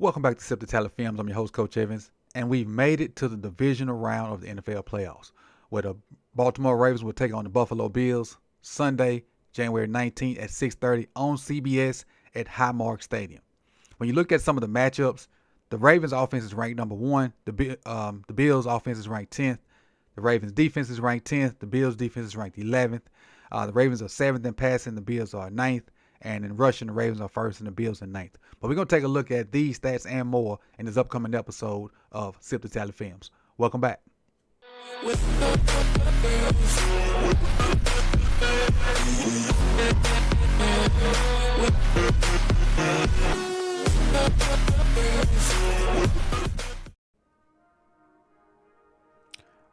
Welcome back to Sip the Talent Films. I'm your host, Coach Evans, and we've made it to the divisional round of the NFL playoffs, where the Baltimore Ravens will take on the Buffalo Bills Sunday, January 19th at 6:30 on CBS at Highmark Stadium. When you look at some of the matchups, the Ravens offense is ranked number 1. The Bills offense is ranked 10th. The Ravens defense is ranked 10th. The Bills defense is ranked 11th. The Ravens are 7th in passing. The Bills are 9th. And in rushing, the Ravens are 1st and the Bills are 9th. But we're going to take a look at these stats and more in this upcoming episode of Sip the Talent Films. Welcome back.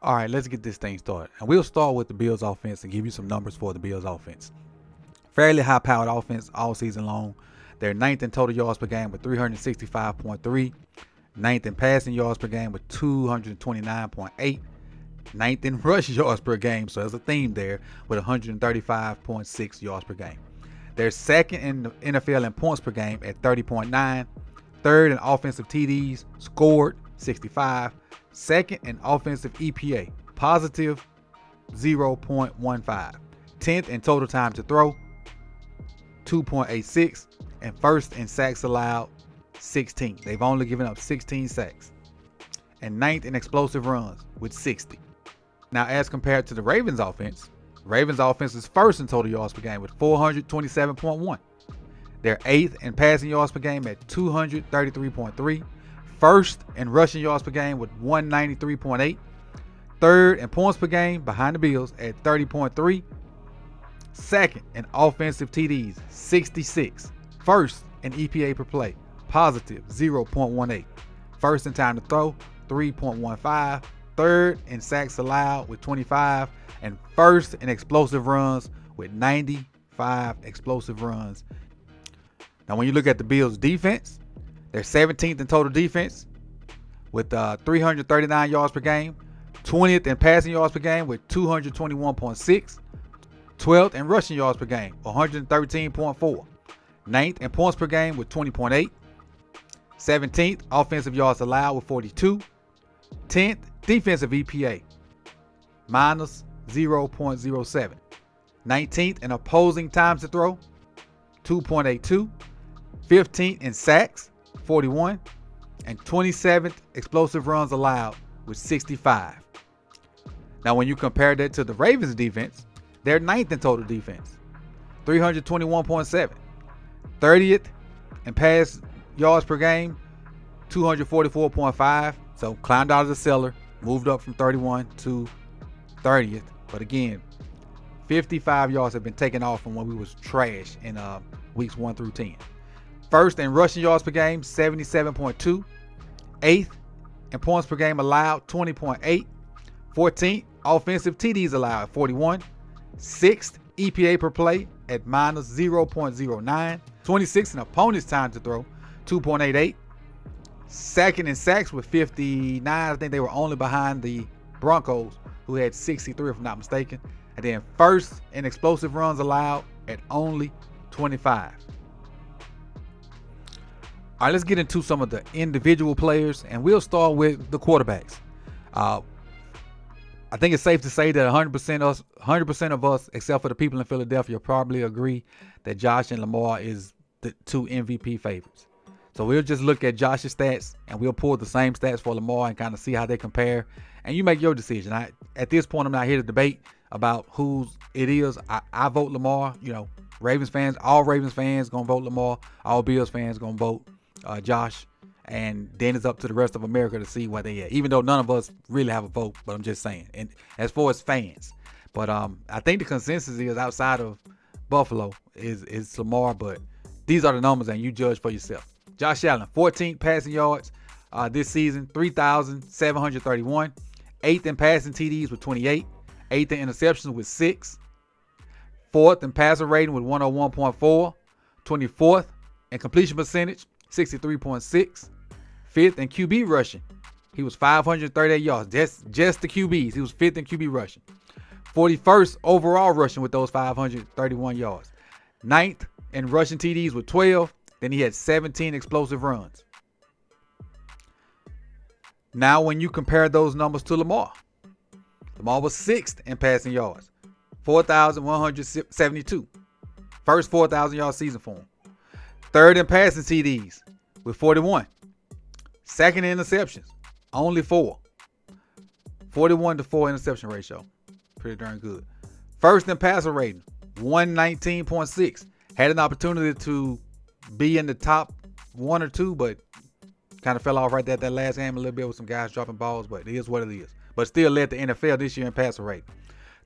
All right, let's get this thing started. And we'll start with the Bills offense and give you some numbers for the Bills offense. Fairly high-powered offense all season long. They're 9th in total yards per game with 365.3. 9th in passing yards per game with 229.8. 9th in rush yards per game, so there's a theme there, with 135.6 yards per game. They're 2nd in the NFL in points per game at 30.9. 3rd in offensive TDs scored, 65. 2nd in offensive EPA, positive 0.15. 10th in total time to throw, 2.86, and 1st in sacks allowed, 16. They've only given up 16 sacks. And 9th in explosive runs with 60. Now, as compared to the Ravens offense is 1st in total yards per game with 427.1. They're 8th in passing yards per game at 233.3. 1st in rushing yards per game with 193.8. 3rd in points per game behind the Bills at 30.3. 2nd in offensive TDs, 66. 1st in EPA per play, positive 0.18. 1st in time to throw, 3.15. 3rd in sacks allowed with 25. And 1st in explosive runs with 95 explosive runs. Now, when you look at the Bills defense, they're 17th in total defense with 339 yards per game. 20th in passing yards per game with 221.6. 12th in rushing yards per game, 113.4. 9th in points per game with 20.8. 17th offensive yards allowed with 42. 10th defensive EPA, minus 0.07. 19th in opposing times to throw, 2.82. 15th in sacks, 41. And 27th explosive runs allowed with 65. Now, when you compare that to the Ravens defense, they're 9th in total defense, 321.7. 30th in pass yards per game, 244.5. So climbed out of the cellar, moved up from 31 to 30th. But again, 55 yards have been taken off from when we was trash in weeks 1 through 10. 1st in rushing yards per game, 77.2. 8th in points per game allowed, 20.8. 14th offensive TDs allowed at 41. 6th EPA per play at minus 0.09. 26th in opponent's time to throw, 2.88. 2nd in sacks with 59. I think they were only behind the Broncos, who had 63 if I'm not mistaken. And then 1st in explosive runs allowed at only 25. All right, let's get into some of the individual players, and we'll start with the quarterbacks. I think it's safe to say that 100% of us, except for the people in Philadelphia, probably agree that Josh and Lamar is the 2 MVP favorites. So we'll just look at Josh's stats, and we'll pull the same stats for Lamar and kind of see how they compare. And you make your decision. At this point, I'm not here to debate about whose it is. I vote Lamar. You know, Ravens fans, all Ravens fans going to vote Lamar. All Bills fans going to vote Josh. And then it's up to the rest of America to see where they at. Even though none of us really have a vote, but I'm just saying. And as far as fans, but I think the consensus is outside of Buffalo is Lamar. But these are the numbers, and you judge for yourself. Josh Allen, 14th passing yards this season, 3,731. 8th in passing TDs with 28. 8th in interceptions with 6. 4th in passer rating with 101.4. 24th in completion percentage, 63.6. 5th in QB rushing. He was 538 yards. Just the QBs. He was 5th in QB rushing. 41st overall rushing with those 531 yards. 9th in rushing TDs with 12. Then he had 17 explosive runs. Now, when you compare those numbers to Lamar was 6th in passing yards, 4,172. First 4,000-yard season for him. 3rd in passing TDs with 41. 2nd in interceptions, only 4. 41 to 4 interception ratio. Pretty darn good. 1st in passer rating, 119.6. Had an opportunity to be in the top 1 or 2, but kind of fell off right there at that last game a little bit with some guys dropping balls, but it is what it is. But still led the NFL this year in passer rate.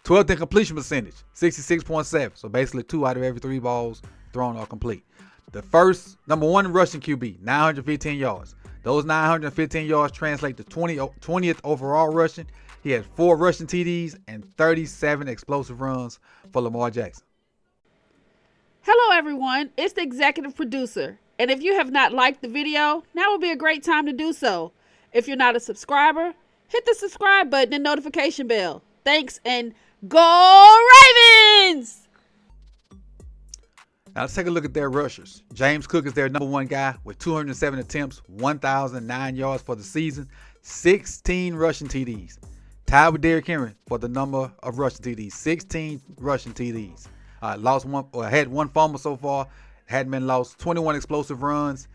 12th in completion percentage, 66.7. So basically 2 out of every 3 balls thrown are complete. The first, number 1 rushing QB, 915 yards. Those 915 yards translate to 20th overall rushing. He had 4 rushing TDs and 37 explosive runs for Lamar Jackson. Hello everyone, it's the executive producer. And if you have not liked the video, now would be a great time to do so. If you're not a subscriber, hit the subscribe button and notification bell. Thanks, and go Ravens! Now let's take a look at their rushers. James Cook is their number 1 guy with 207 attempts, 1,009 yards for the season, 16 rushing TDs. Tied with Derrick Henry for the number of rushing TDs, 16 rushing TDs. Lost one, or had 1 fumble so far, hadn't been lost, 21 explosive runs.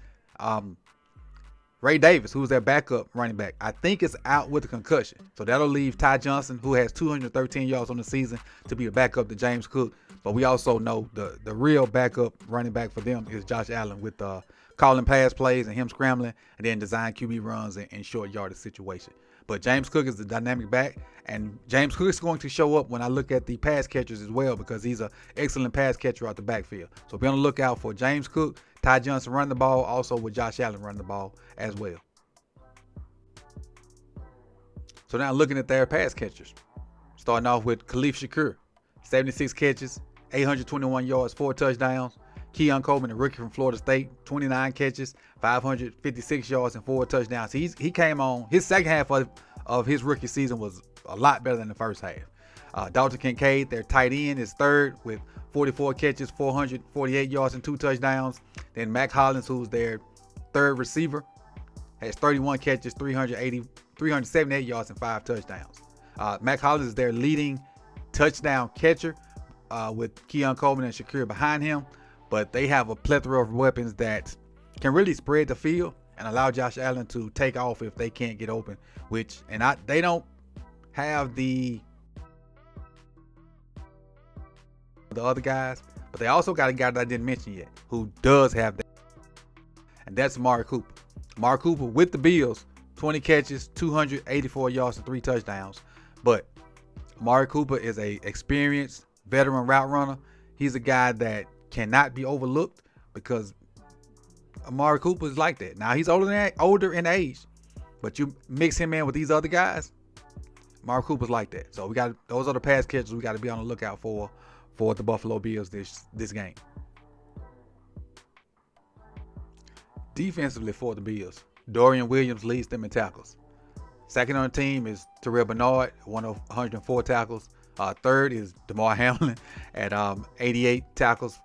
Ray Davis, who's their backup running back, I think is out with a concussion. So that'll leave Ty Johnson, who has 213 yards on the season, to be a backup to James Cook. But we also know the real backup running back for them is Josh Allen, with calling pass plays and him scrambling and then design QB runs in short yardage situation. But James Cook is the dynamic back, and James Cook is going to show up when I look at the pass catchers as well, because he's an excellent pass catcher out the backfield. So be on the lookout for James Cook, Ty Johnson running the ball, also with Josh Allen running the ball as well. So now looking at their pass catchers, starting off with Khalif Shakur, 76 catches, 821 yards, 4 touchdowns. Keon Coleman, a rookie from Florida State, 29 catches, 556 yards, and 4 touchdowns. He came on. His second half of his rookie season was a lot better than the first half. Dalton Kincaid, their tight end, is 3rd with 44 catches, 448 yards, and 2 touchdowns. Then Mac Hollins, who's their 3rd receiver, has 31 catches, 378 yards, and 5 touchdowns. Mac Hollins is their leading touchdown catcher, with Keon Coleman and Shakur behind him. But they have a plethora of weapons that can really spread the field and allow Josh Allen to take off if they can't get open. They don't have the other guys, but they also got a guy that I didn't mention yet who does have that, and that's Amari Cooper. Amari Cooper with the Bills, 20 catches, 284 yards, and 3 touchdowns. But Amari Cooper is a experienced veteran route runner. He's a guy that cannot be overlooked, because Amari Cooper is like that. Now he's older in age, but you mix him in with these other guys, Amari Cooper's like that. So those are the pass catchers we got to be on the lookout for the Buffalo Bills this game. Defensively for the Bills, Dorian Williams leads them in tackles. Second on the team is Terrell Bernard, 104 tackles. 3rd is Damar Hamlin at 88 tackles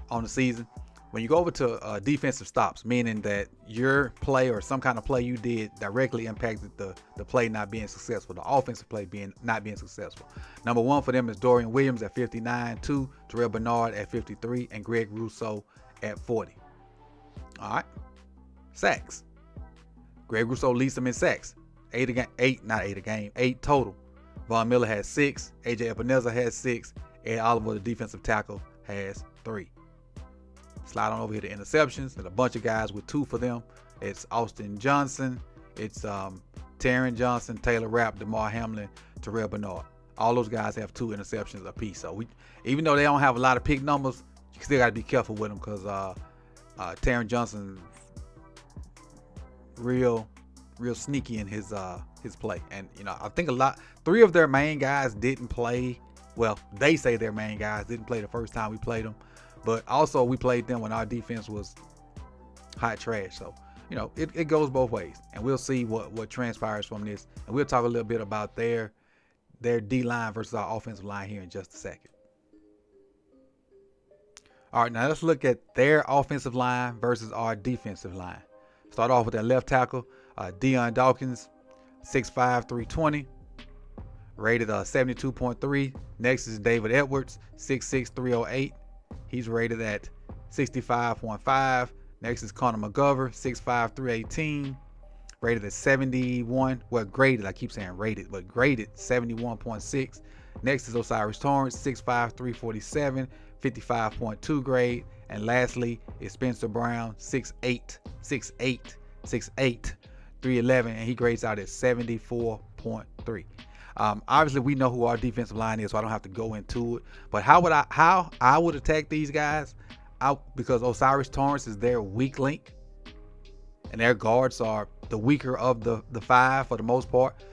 on the season. When you go over to defensive stops, meaning that your play or some kind of play you did directly impacted the play not being successful, the offensive play not being successful. Number 1 for them is Dorian Williams at 59, 2 Terrell Bernard at 53, and Greg Rousseau at 40. All right, sacks. Greg Rousseau leads them in sacks, 8 total. Von Miller has 6, AJ Epineza has 6, Ed Oliver, the defensive tackle, has 3. Slide on over here to interceptions. There's a bunch of guys with 2 for them. It's Austin Johnson, it's Taron Johnson, Taylor Rapp, Damar Hamlin, Terrell Bernard. All those guys have 2 interceptions apiece. So even though they don't have a lot of pick numbers, you still got to be careful with them, because Taron Johnson real sneaky in his play. And I think 3 of their main guys didn't play. Well, they say their main guys didn't play the first time we played them, but also we played them when our defense was hot trash. So it goes both ways, and we'll see what transpires from this, and we'll talk a little bit about their D-line versus our offensive line here in just a second. All right, now let's look at their offensive line versus our defensive line. Start off with their left tackle, Deion Dawkins, 6'5", 320. Rated 72.3. Next is David Edwards, 6'6", 308. He's rated at 65.5. Next is Connor McGovern, 6'5", 318. Rated at 71. Well, graded. I keep saying rated, but graded 71.6. Next is Osiris Torrance, 6'5", 347, 55.2 grade. And lastly is Spencer Brown, 6'8", 311, and he grades out at 74.3. Obviously, we know who our defensive line is, so I don't have to go into it. But how I would attack these guys? Because Osiris Torrance is their weak link, and their guards are the weaker of the five for the most part.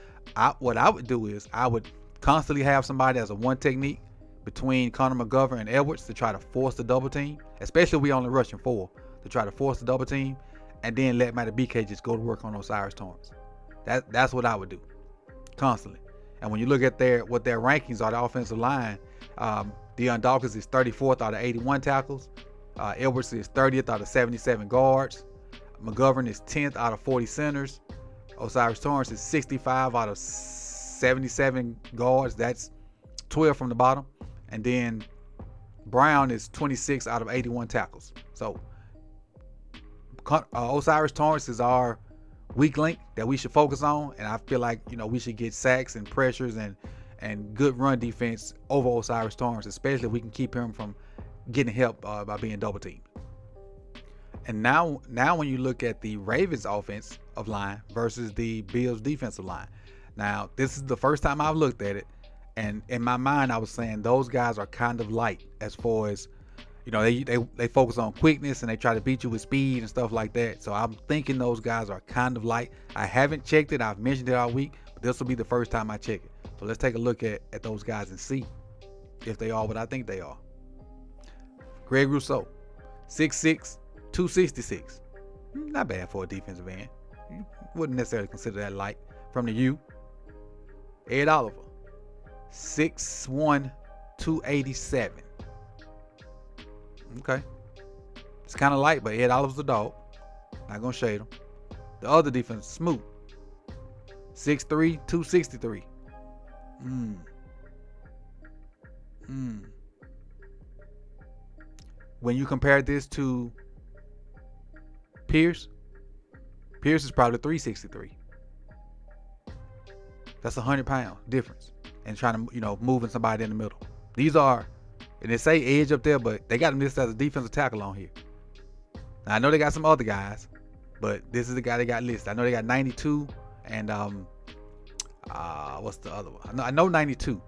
What I would do is I would constantly have somebody as a one technique between Connor McGovern and Edwards to try to force the double team, especially if we only rushing 4, to try to force the double team, and then let Matty BK just go to work on Osiris Torrance. That's what I would do constantly. And when you look at what their rankings are, the offensive line, Deion Dawkins is 34th out of 81 tackles. Edwards is 30th out of 77 guards. McGovern is 10th out of 40 centers. Osiris Torrance is 65 out of 77 guards. That's 12 from the bottom. And then Brown is 26 out of 81 tackles. So Osiris Torrance is our weak link that we should focus on, and I feel like we should get sacks and pressures and good run defense over Osiris Torrance, especially if we can keep him from getting help by being double teamed. And now when you look at the Ravens offense of line versus the Bills defensive line, now this is the first time I've looked at it, and in my mind I was saying those guys are kind of light as far as they focus on quickness and they try to beat you with speed and stuff like that. So I'm thinking those guys are kind of light. I haven't checked it. I've mentioned it all week, but this will be the first time I check it. So let's take a look at those guys and see if they are what I think they are. Greg Rousseau, 6'6", 266. Not bad for a defensive end. You wouldn't necessarily consider that light. From the U, Ed Oliver, 6'1", 287. Okay. It's kind of light, but Ed Oliver's a dog. Not going to shade him. The other defense, Smoot, 6'3", 263. When you compare this to Pierce is probably 363. That's 100-pound difference. And trying to, moving somebody in the middle. These are, and they say edge up there, but they got him listed as a defensive tackle on here. Now, I know they got some other guys, but this is the guy they got listed. I know they got 92 and what's the other one? I know 92,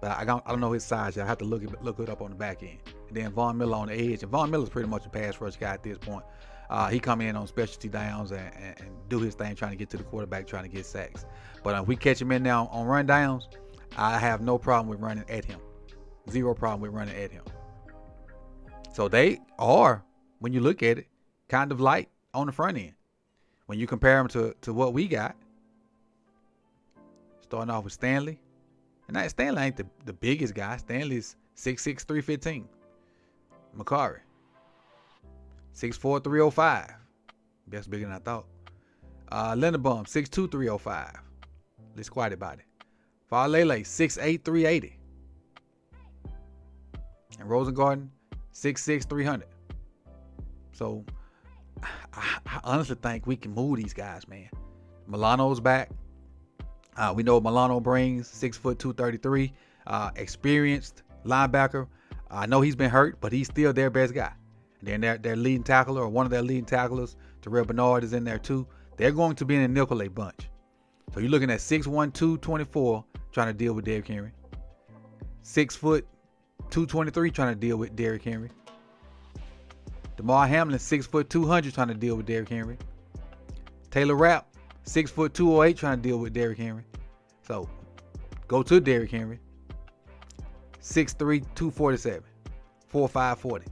but I don't know his size yet. I have to look it up on the back end. And then Von Miller on the edge. And Von Miller's pretty much a pass rush guy at this point. He come in on specialty downs and do his thing, trying to get to the quarterback, trying to get sacks. But if we catch him in now on run downs, I have no problem with running at him. Zero problem with running at him. So they are, when you look at it, kind of light on the front end. When you compare them to what we got, starting off with Stanley. And that Stanley ain't the biggest guy. Stanley's 6'6", 315. Makari, 6'4", 305. That's bigger than I thought. Linderbaum, 6'2", 305. Let's squatty body. Falele, 6'8", 380. And Rosengarten, 6'6", 300. So I honestly think we can move these guys, man. Milano's back. We know what Milano brings, 6 foot 233, experienced linebacker. I know he's been hurt, but he's still their best guy. And then their leading tackler, or one of their leading tacklers, Terrell Bernard, is in there too. They're going to be in a Nicolay bunch. So you're looking at 6'1", 224, trying to deal with Derrick Henry. 6 foot 223, trying to deal with Derrick Henry. DeMar Hamlin, 6 foot 200, trying to deal with Derrick Henry. Taylor Rapp, 6 foot 208, trying to deal with Derrick Henry. So go to Derrick Henry. 6'3", 247, 4'5", 40.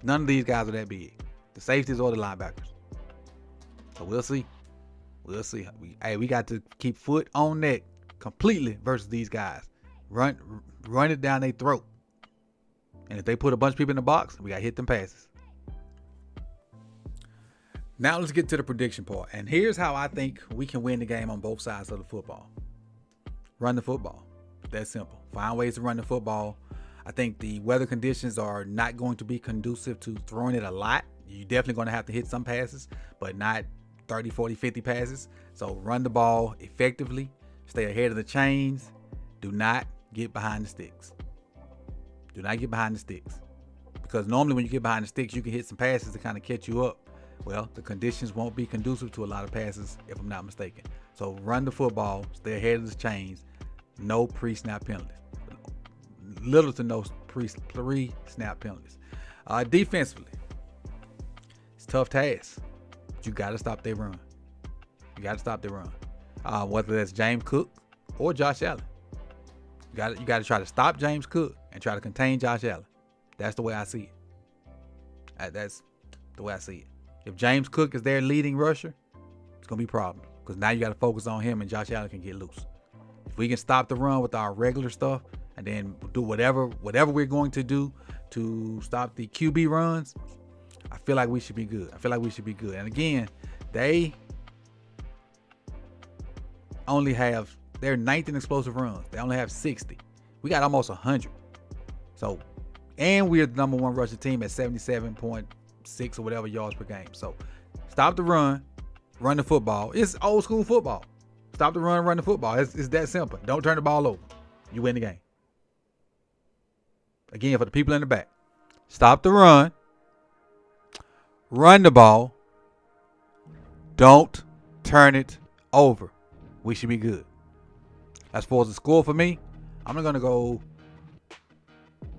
None of these guys are that big. The safeties or the linebackers. So we'll see. We'll see. We got to keep foot on neck completely versus these guys. Run it down their throat. And if they put a bunch of people in the box, we got to hit them passes. Now let's get to the prediction part. And here's how I think we can win the game on both sides of the football. Run the football. That's simple. Find ways to run the football. I think the weather conditions are not going to be conducive to throwing it a lot. You're definitely going to have to hit some passes, but not 30, 40, 50 passes. So run the ball effectively. Stay ahead of the chains. Do not get behind the sticks. Do not get behind the sticks. Because normally when you get behind the sticks, you can hit some passes to kind of catch you up. Well, the conditions won't be conducive to a lot of passes, if I'm not mistaken. So run the football. Stay ahead of the chains. No pre-snap penalties. Little to no pre-snap penalties. Defensively, it's a tough task. But you got to stop their run. You got to stop their run. Whether that's James Cook or Josh Allen. You got to try to stop James Cook and try to contain Josh Allen. That's the way I see it. That's the way I see it. If James Cook is their leading rusher, it's going to be a problem. Because now you got to focus on him and Josh Allen can get loose. If we can stop the run with our regular stuff and then do whatever we're going to do to stop the QB runs, I feel like we should be good. And again, they're ninth in explosive runs. They only have 60. We got almost 100. So, and we're the number one rushing team at 77.6 or whatever yards per game. So, stop the run the football. It's old school football. Stop the run the football. It's that simple. Don't turn the ball over. You win the game. Again, for the people in the back, stop the run the ball. Don't turn it over. We should be good. As far as the score for me, I'm going to go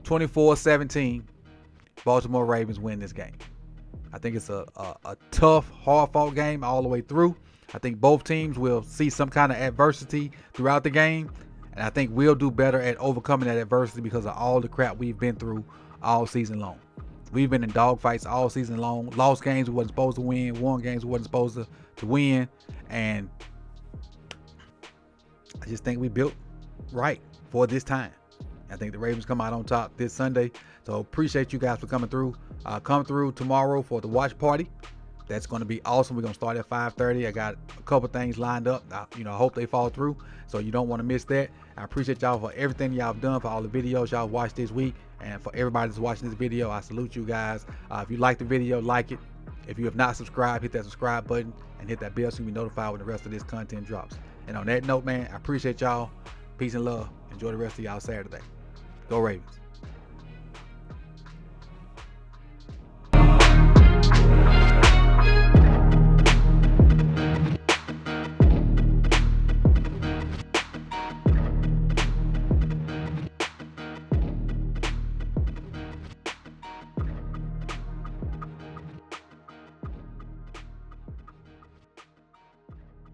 24-17. Baltimore Ravens win this game. I think it's a tough, hard-fought game all the way through. I think both teams will see some kind of adversity throughout the game. And I think we'll do better at overcoming that adversity because of all the crap we've been through all season long. We've been in dogfights all season long. Lost games we wasn't supposed to win. Won games we wasn't supposed to win. And I just think we built right for this time. I think the Ravens come out on top this Sunday. So appreciate you guys for coming through. Come through tomorrow for the watch party. That's going to be awesome. We're going to start at 5:30. I got a couple things lined up. I hope they fall through. So you don't want to miss that. I appreciate y'all for everything y'all have done, for all the videos y'all watched this week. And for everybody that's watching this video, I salute you guys. If you like the video, like it. If you have not subscribed, hit that subscribe button and hit that bell so you can be notified when the rest of this content drops. And on that note, man, I appreciate y'all. Peace and love. Enjoy the rest of y'all Saturday. Go Ravens.